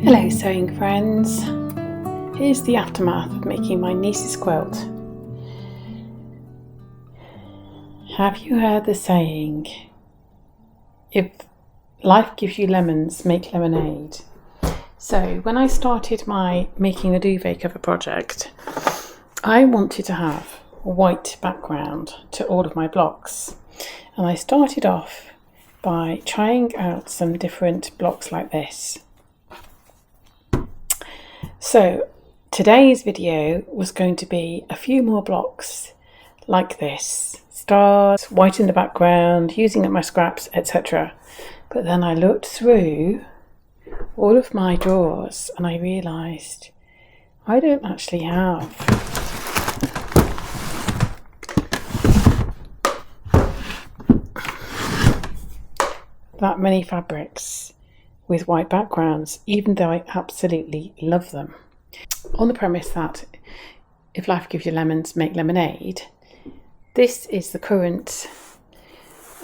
Hello sewing friends, here's the aftermath of making my niece's quilt. Have you heard the saying, if life gives you lemons, make lemonade? So when I started my making a duvet cover project, I wanted to have a white background to all of my blocks, and I started off by trying out some different blocks like this. So today's video was going to be a few more blocks like this, stars, white in the background, using up my scraps, etc. But then I looked through all of my drawers and I realised I don't actually have that many fabrics with white backgrounds, even though I absolutely love them. On the premise that if life gives you lemons, make lemonade, this is the current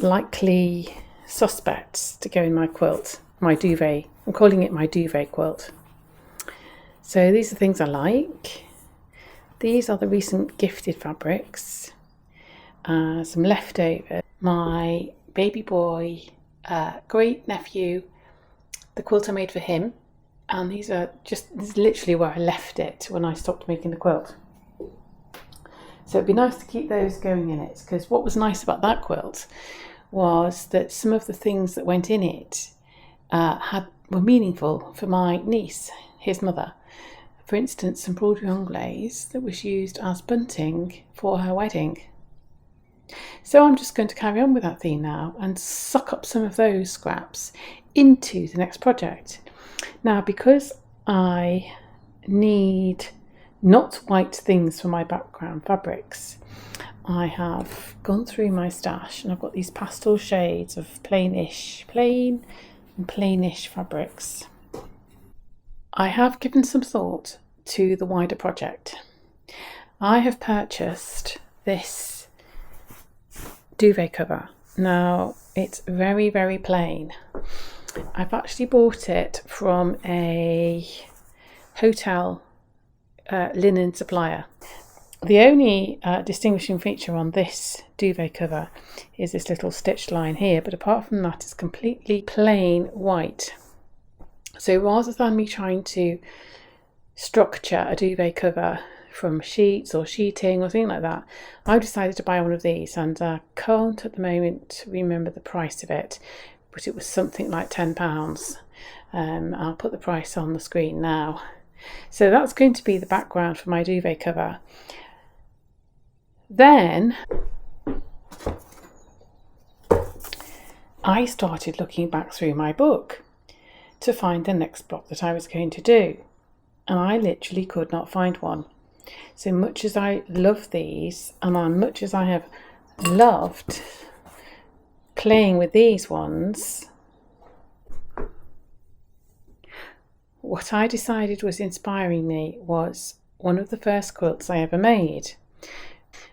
likely suspects to go in my quilt, my duvet. I'm calling it my duvet quilt. So these are things I like. These are the recent gifted fabrics. Some leftover. My baby boy, great nephew, the quilt I made for him, and this is literally where I left it when I stopped making the quilt. So it'd be nice to keep those going in it, because what was nice about that quilt was that some of the things that went in it were meaningful for my niece, his mother. For instance, some broderie anglaise that was used as bunting for her wedding. So I'm just going to carry on with that theme now and suck up some of those scraps into the next project. Now, because I need not white things for my background fabrics, I have gone through my stash and I've got these pastel shades of plain and plainish fabrics. I have given some thought to the wider project. I have purchased this duvet cover. Now, it's very, very plain. I've actually bought it from a hotel linen supplier. The only distinguishing feature on this duvet cover is this little stitch line here, but apart from that, it's completely plain white. So rather than me trying to structure a duvet cover from sheets or sheeting or something like that, I've decided to buy one of these, and I can't at the moment remember the price of it, but it was something like £10. I'll put the price on the screen now. So that's going to be the background for my duvet cover. Then I started looking back through my book to find the next block that I was going to do, and I literally could not find one. So much as I love these, and much as I have loved playing with these ones, what I decided was inspiring me was one of the first quilts I ever made.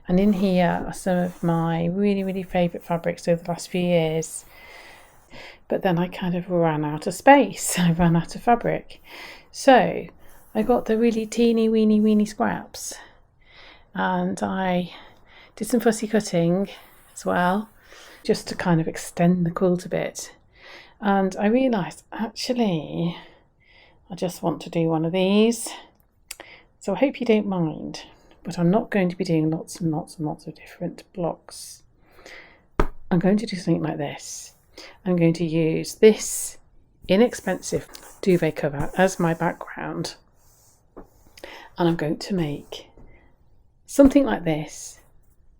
And in here are some of my really, really favourite fabrics over the last few years. But then I kind of ran out of space. I ran out of fabric. So I got the really teeny weeny scraps, and I did some fussy cutting as well, just to kind of extend the quilt a bit. And I realised, actually, I just want to do one of these. So I hope you don't mind, but I'm not going to be doing lots and lots and lots of different blocks. I'm going to do something like this. I'm going to use this inexpensive duvet cover as my background, and I'm going to make something like this,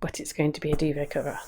but it's going to be a duvet cover.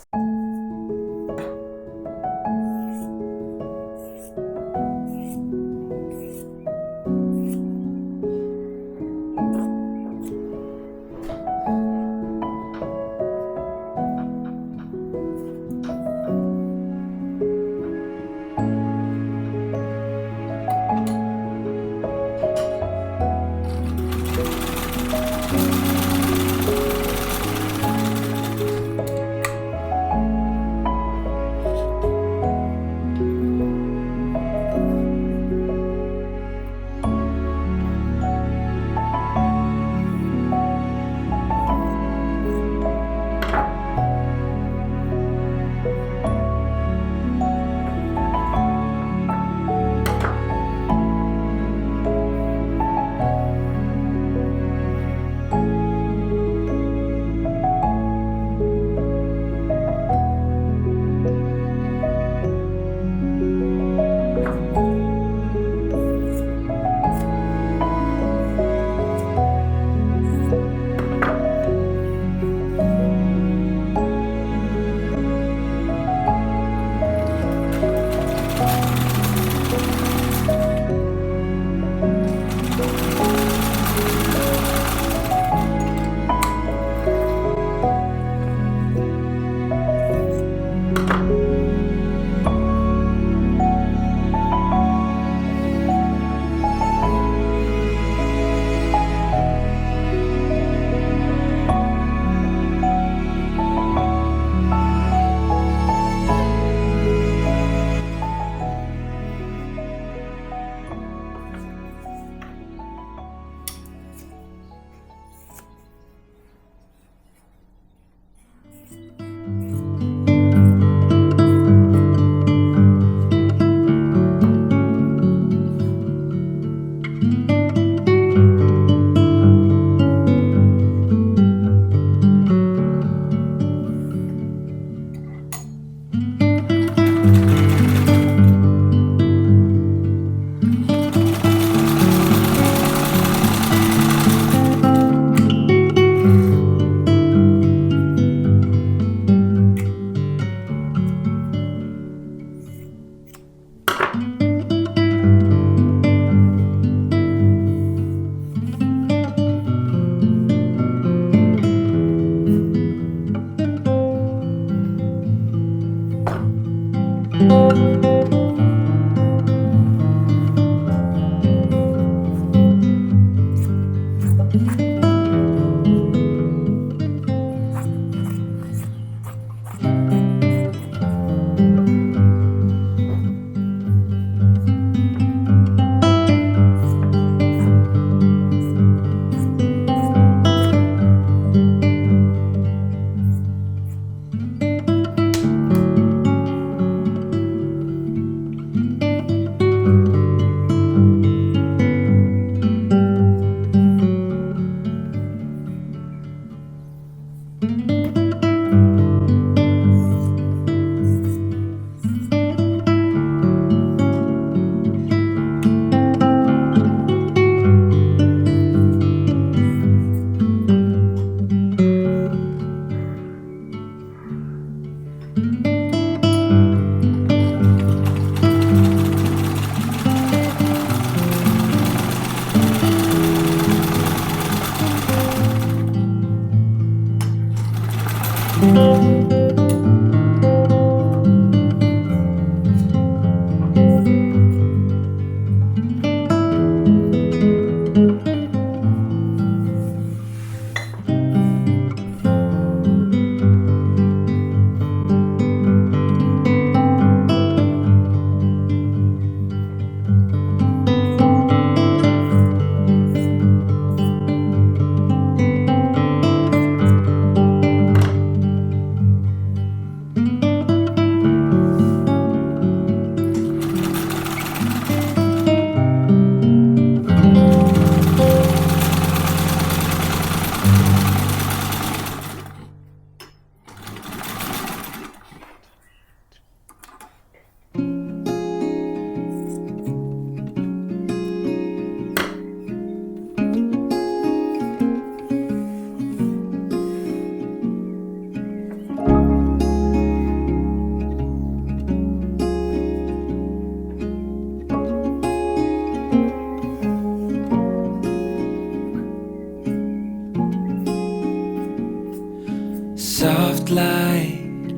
Soft light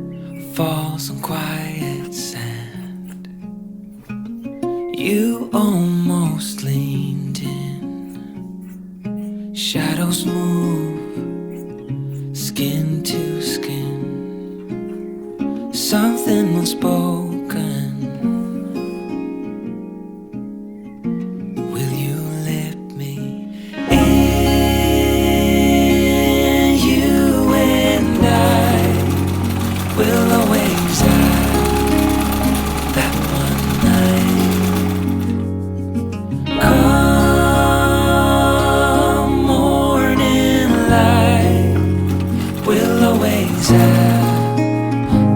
falls on quiet sand. You almost leaned in. Shadows move, skin to skin. Something unspoken. Will you let me in? You and I will always have that one night. Come morning light, we'll always have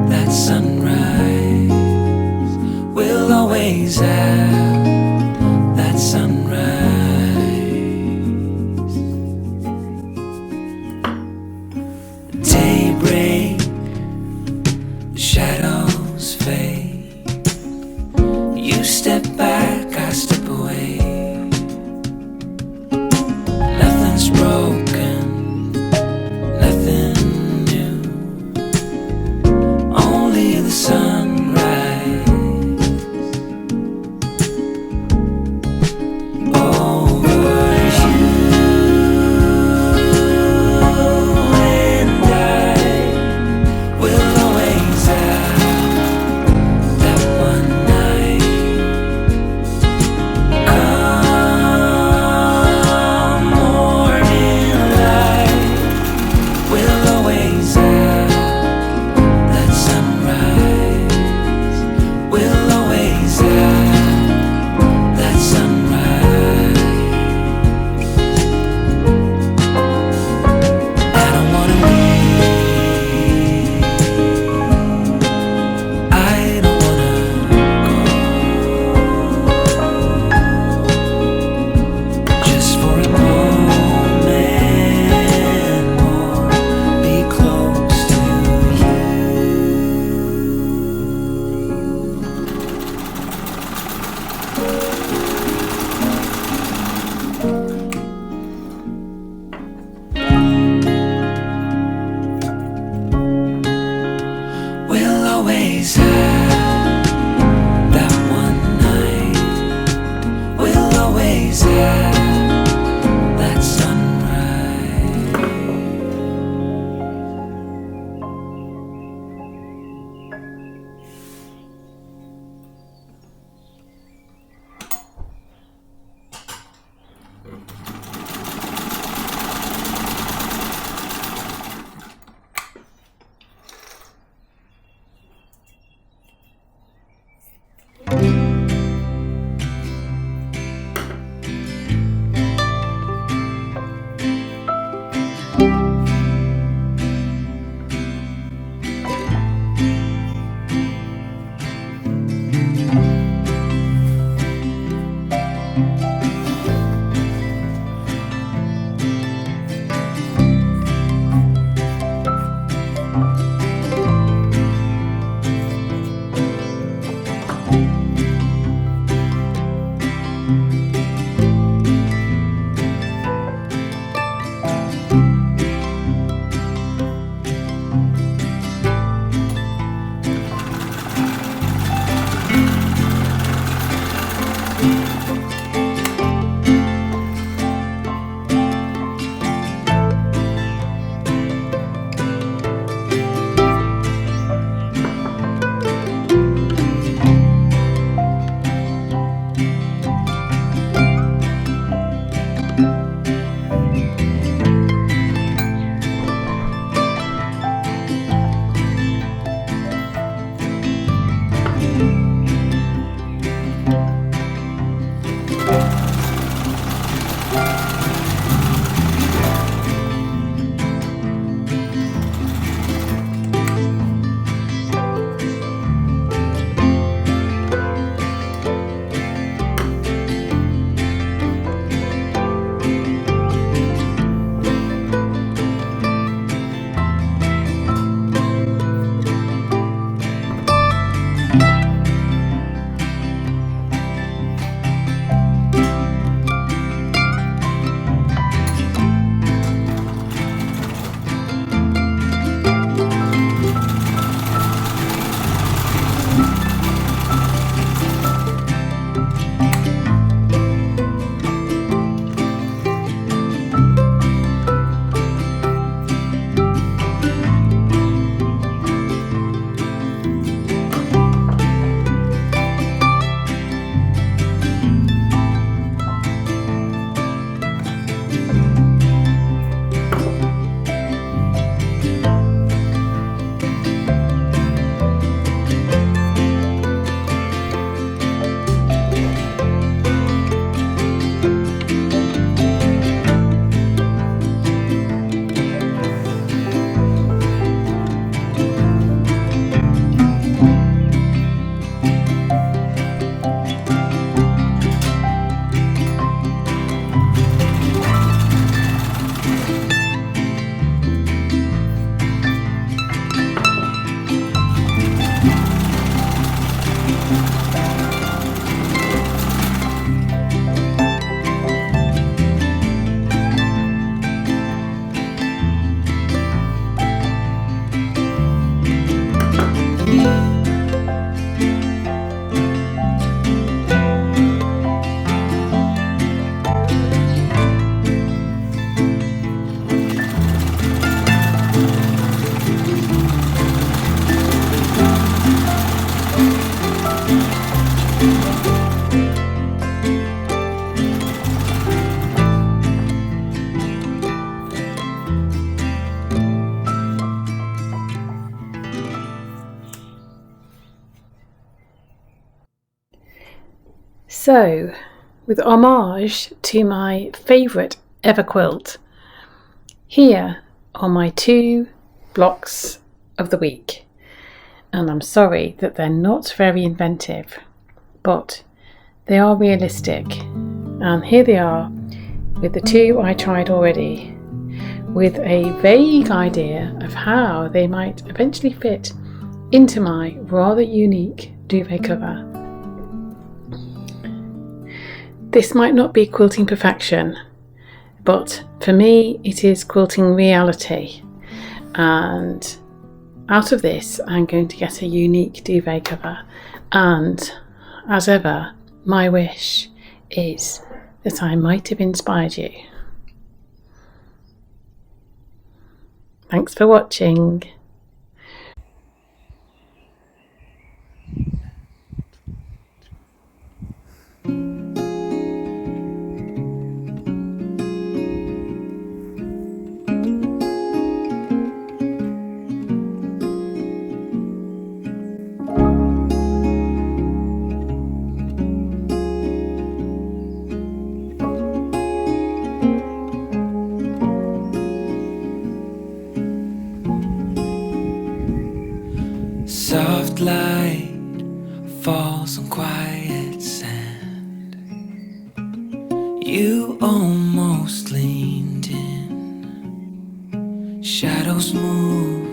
that sunrise. We'll always have that sunrise. Daybreak, the shadows fade. You step back, I step away. Nothing's broken, nothing new. Only the always have that one night. We'll always have that sunrise. So, with homage to my favourite ever quilt, here are my 2 blocks of the week. And I'm sorry that they're not very inventive, but they are realistic. And here they are with the 2 I tried already, with a vague idea of how they might eventually fit into my rather unique duvet cover. This might not be quilting perfection, but for me it is quilting reality, and out of this, I'm going to get a unique duvet cover, and as ever, my wish is that I might have inspired you. Thanks for watching. Soft light falls on quiet sand. You almost leaned in. Shadows move,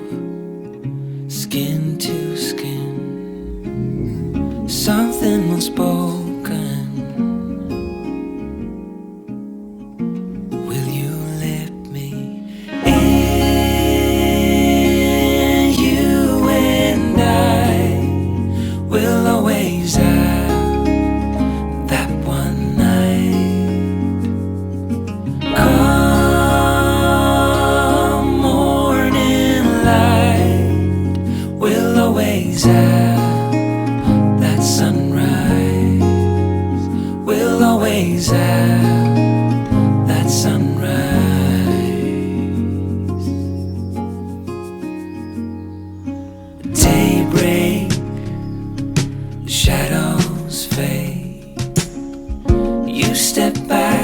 skin to skin. Something unspoken. Will you let me in? We'll always have that one night. Come morning light, we'll always have that sunrise. We'll always have that sunrise. Daybreak, shadows fade. You step back